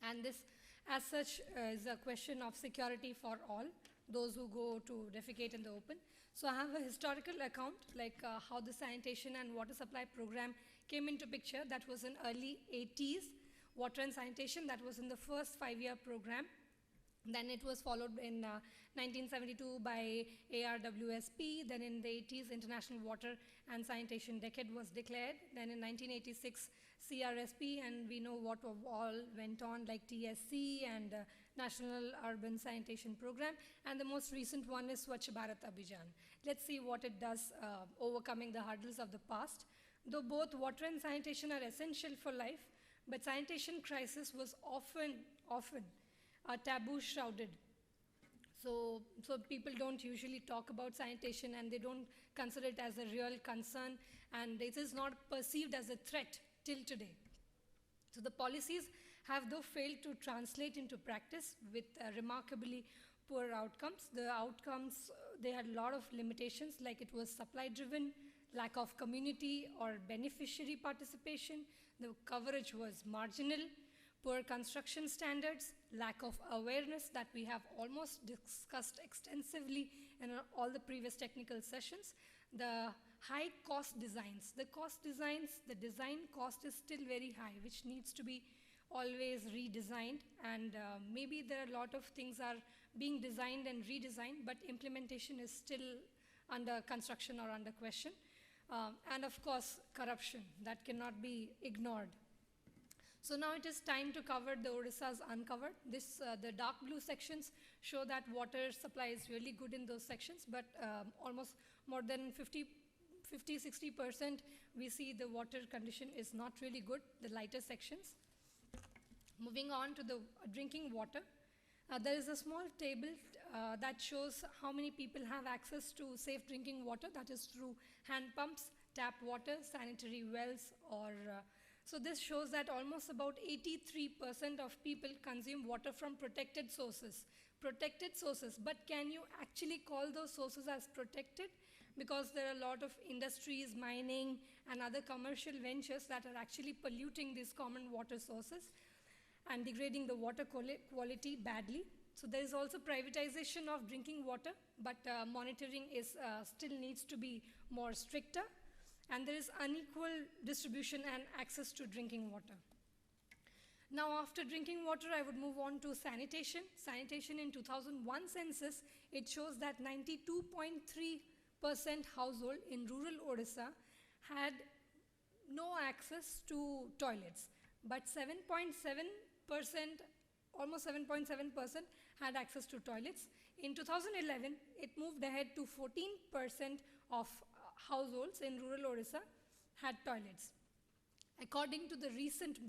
And this, as such, is a question of security for all, those who go to defecate in the open. So I have a historical account, like how the sanitation and water supply program came into picture. That was in early 80s. Water and sanitation, that was in the first 5-year program. Then it was followed in 1972 by ARWSP. Then in the 80s, International Water and Sanitation Decade was declared. Then in 1986, CRSP, and we know what all went on, like TSC and National Urban Sanitation Program. And the most recent one is Swachh Bharat Abhijan. Let's see what it does, overcoming the hurdles of the past. Though both water and sanitation are essential for life, but sanitation crisis was often a taboo shrouded. So people don't usually talk about sanitation, and they don't consider it as a real concern, and it is not perceived as a threat till today. So the policies have though failed to translate into practice with remarkably poor outcomes. The outcomes, they had a lot of limitations, like it was supply driven, lack of community or beneficiary participation, the coverage was marginal, poor construction standards, lack of awareness that we have almost discussed extensively in all the previous technical sessions, the high cost designs. The design cost is still very high, which needs to be always redesigned, and maybe there are a lot of things are being designed and redesigned, but implementation is still under construction or under question. And of course, corruption, that cannot be ignored. So now it is time to cover the Odisha's uncovered. The dark blue sections show that water supply is really good in those sections, but almost more than 50-60% we see the water condition is not really good, the lighter sections. Moving on to the drinking water, there is a small table that shows how many people have access to safe drinking water, that is through hand pumps, tap water, sanitary wells, or so this shows that almost about 83% of people consume water from protected sources. Protected sources, but can you actually call those sources as protected? Because there are a lot of industries, mining, and other commercial ventures that are actually polluting these common water sources and degrading the water quality badly. So there is also privatization of drinking water, but monitoring is still needs to be more stricter. And there is unequal distribution and access to drinking water. Now after drinking water, I would move on to sanitation. Sanitation in 2001 census, it shows that 92.3% household in rural Odisha had no access to toilets, but 7.7%, almost 7.7% had access to toilets. In 2011, it moved ahead to 14% of households in rural Odisha had toilets. According to the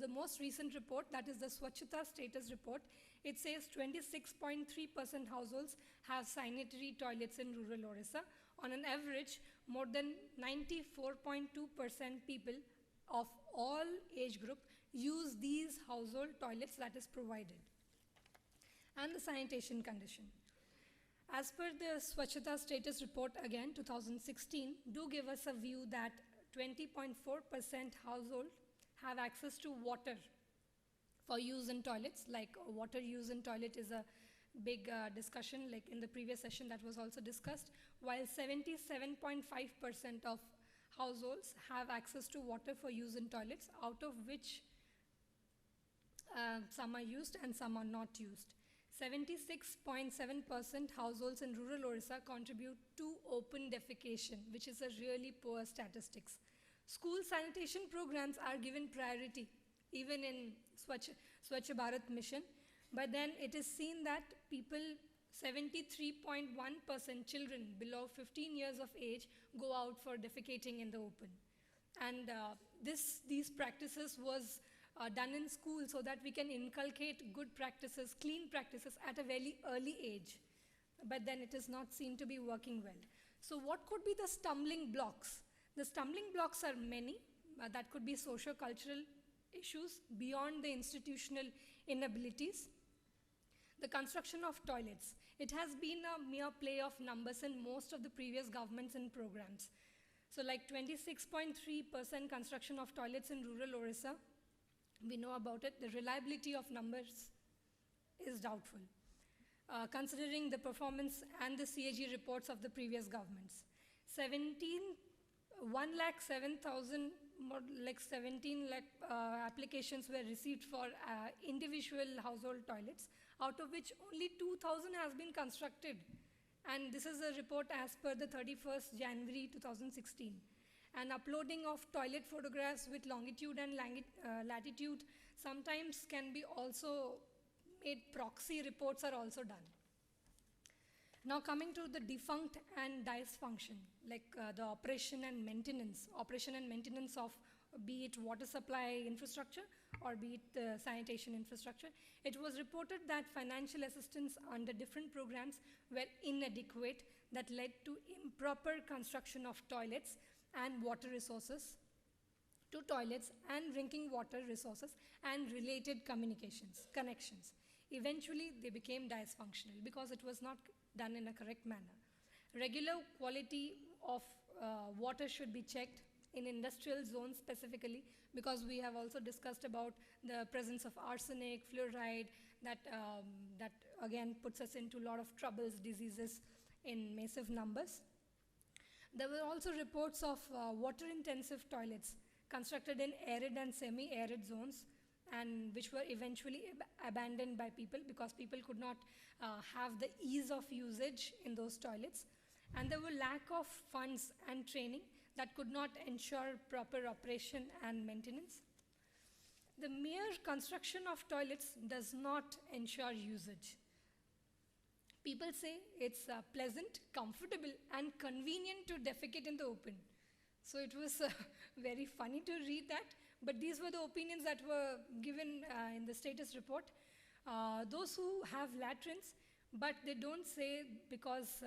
most recent report, that is the Swachhata status report, it says 26.3% households have sanitary toilets in rural Odisha. On an average, more than 94.2% people of all age group use these household toilets that is provided. And the sanitation condition. As per the Swachhata status report, again 2016, do give us a view that 20.4% household have access to water for use in toilets. Like water use in toilet is a big discussion, like in the previous session that was also discussed, while 77.5% of households have access to water for use in toilets, out of which some are used and some are not used. 76.7% households in rural Orissa contribute to open defecation, which is a really poor statistics. School sanitation programs are given priority, even in Swachh Bharat mission, but then it is seen that people, 73.1% children below 15 years of age go out for defecating in the open. And these practices was done in school so that we can inculcate good practices, clean practices at a very early age. But then it is not seen to be working well. So what could be the stumbling blocks? The stumbling blocks are many. That could be socio-cultural issues beyond the institutional inabilities. The construction of toilets. It has been a mere play of numbers in most of the previous governments and programs. So like 26.3% construction of toilets in rural Orissa, we know about it. The reliability of numbers is doubtful, considering the performance and the CAG reports of the previous governments. 1,07,000, more like 17 lakh applications were received for individual household toilets, out of which only 2,000 has been constructed. And this is a report as per the 31st January 2016. And uploading of toilet photographs with longitude and latitude sometimes can be also made. Proxy reports are also done. Now coming to the defunct and dysfunction, like the operation and maintenance of be it water supply infrastructure or be it the sanitation infrastructure. It was reported that financial assistance under different programs were inadequate, that led to improper construction of toilets and water resources to toilets and drinking water resources and related connections. Eventually, they became dysfunctional because it was not done in a correct manner. Regular quality of water should be checked in industrial zones specifically, because we have also discussed about the presence of arsenic, fluoride, that again puts us into a lot of troubles, diseases in massive numbers. There were also reports of water-intensive toilets constructed in arid and semi-arid zones, and which were eventually abandoned by people because people could not have the ease of usage in those toilets. And there were lack of funds and training that could not ensure proper operation and maintenance. The mere construction of toilets does not ensure usage. People say it's pleasant, comfortable, and convenient to defecate in the open. So it was very funny to read that, but these were the opinions that were given in the status report. Those who have latrines, but they don't say because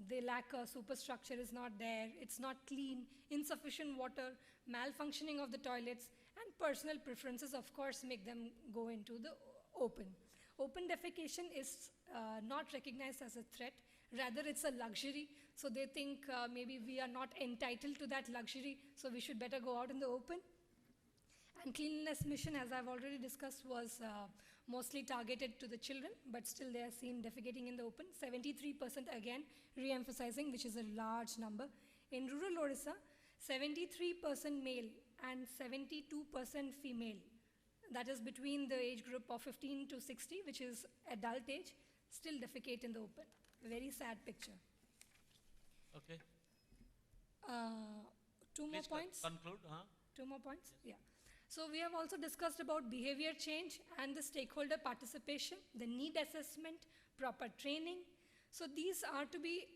they lack a superstructure is not there, it's not clean, insufficient water, malfunctioning of the toilets, and personal preferences, of course, make them go into the open. Open defecation is not recognized as a threat, rather it's a luxury. So they think maybe we are not entitled to that luxury, so we should better go out in the open. And cleanliness mission, as I've already discussed, was mostly targeted to the children, but still they are seen defecating in the open. 73% again, re-emphasizing, which is a large number. In rural Orissa, 73% male and 72% female. That is between the age group of 15 to 60, which is adult age, still defecate in the open. A very sad picture. Okay. Two more Please points. conclude. Two more points? Yeah. So we have also discussed about behavior change and the stakeholder participation, the need assessment, proper training. So these are to be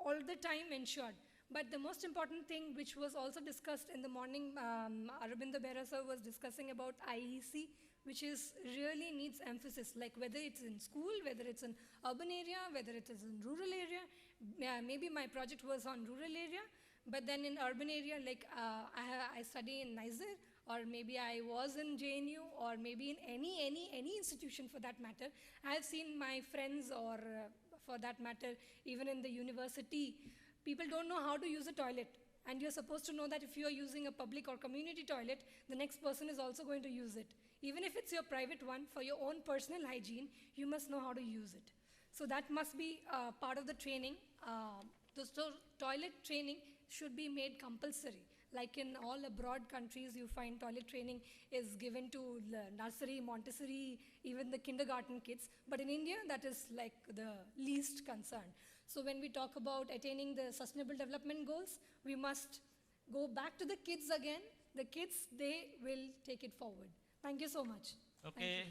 all the time ensured. But the most important thing, which was also discussed in the morning, Aurobindo Behra sir was discussing about IEC, which is really needs emphasis, like whether it's in school, whether it's in urban area, whether it is in rural area. Maybe my project was on rural area, but then in urban area, like I study in Nizer, or maybe I was in JNU, or maybe in any institution for that matter. I have seen my friends, or for that matter, even in the university, people don't know how to use a toilet. And you're supposed to know that if you're using a public or community toilet, the next person is also going to use it. Even if it's your private one, for your own personal hygiene, you must know how to use it. So that must be part of the training. The toilet training should be made compulsory. like in all abroad countries, you find toilet training is given to nursery, Montessori, even the kindergarten kids. But in India, that is like the least concern. So when we talk about attaining the sustainable development goals, we must go back to the kids again. The kids, they will take it forward. Thank you so much. Okay,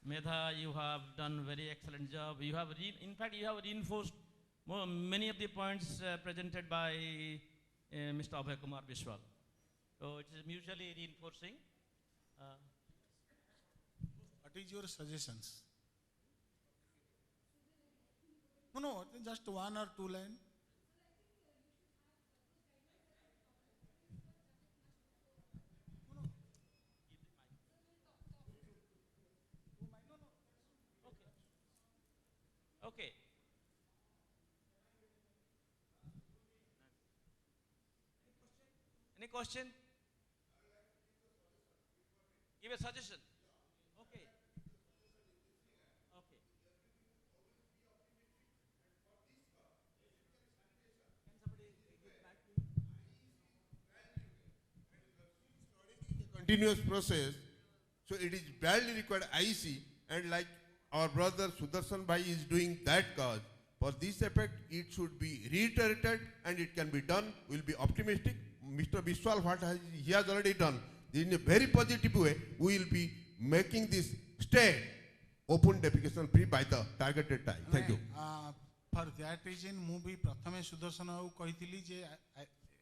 Medha, you have done very excellent job. You have, in fact, you have reinforced many of the points presented by Mr. Abhay Kumar Biswal. So it is mutually reinforcing. What is your suggestions? No, just one or two line. Okay. Any question? Give a suggestion. Okay. Okay. Continuous process, so it is badly required IC, and like our brother Sudarshan Bhai is doing that cause. For this effect, it should be reiterated and it can be done. We'll be optimistic. Mr. Biswal, what he has already done, in a very positive way, we will be making this state open defecation free by the targeted time. Thank you. For that reason, ମୁଁ भी प्रथमे सुदर्शन बाबू कहिथिली जे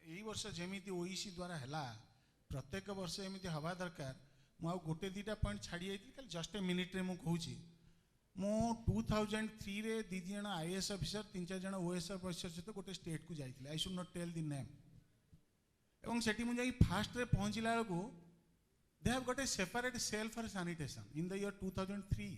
एई वर्ष जेमिति ओईसी द्वारा हला प्रत्येक वर्ष एमिति हवा दरकार मु आ गोटे दीटा पॉइंट छाड़ी जाइथिली खाली जस्ट ए मिनिट रे मु कहूची मु 2003 रे दी जण आईएएस ऑफिसर 3-4 जण ओएस ऑफिसर सहित गोटे स्टेट को जाइथिले I should not tell the name एवं सेठी मु जाई फास्ट रे पहुंचिला बेलको they have got a separate cell for sanitation in the year 2003